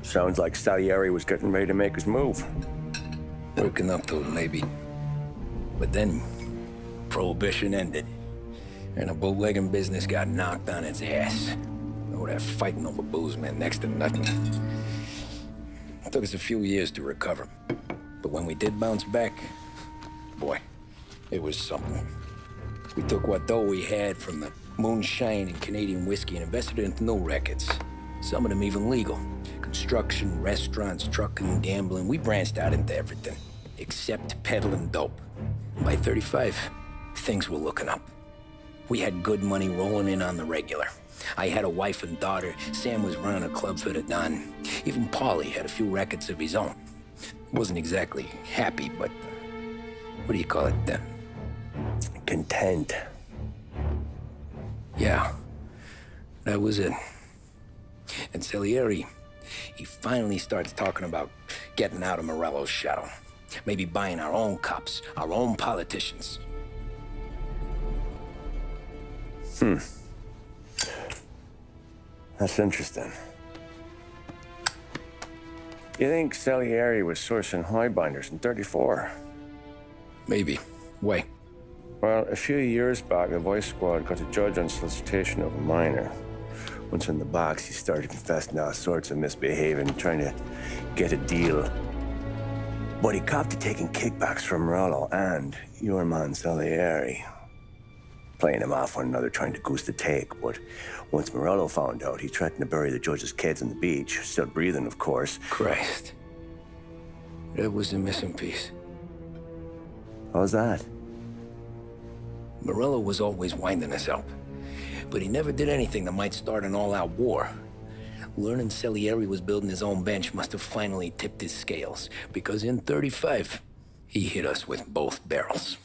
Sounds like Salieri was getting ready to make his move. Working up to it, maybe. But then, Prohibition ended, and the bootlegging business got knocked on its ass. Oh, that fighting over booze meant next to nothing. It took us a few years to recover. But when we did bounce back, boy, it was something. We took what dough we had from the moonshine and Canadian whiskey and invested it into new records. Some of them even legal. Construction, restaurants, trucking, gambling. We branched out into everything, except peddling dope. By 35, things were looking up. We had good money rolling in on the regular. I had a wife and daughter. Sam was running a club for the Don. Even Paulie had a few records of his own. Wasn't exactly happy, but what do you call it then? Content. Yeah, that was it. And Salieri, he finally starts talking about getting out of Morello's shadow. Maybe buying our own cops, our own politicians. That's interesting. You think Salieri was sourcing highbinders in 34? Maybe. Why? Well, a few years back, the Vice Squad got a judge on solicitation of a minor. Once in the box, he started confessing all sorts of misbehaving, trying to get a deal. But he copped to taking kickbacks from Morello and your man Salieri. Playing him off one another, trying to goose the take. But once Morello found out, he threatened to bury the judge's kids on the beach. Still breathing, of course. Christ. That was the missing piece. How's that? Morello was always winding us up. But he never did anything that might start an all-out war. Learning Salieri was building his own bench must have finally tipped his scales. Because in 35, he hit us with both barrels.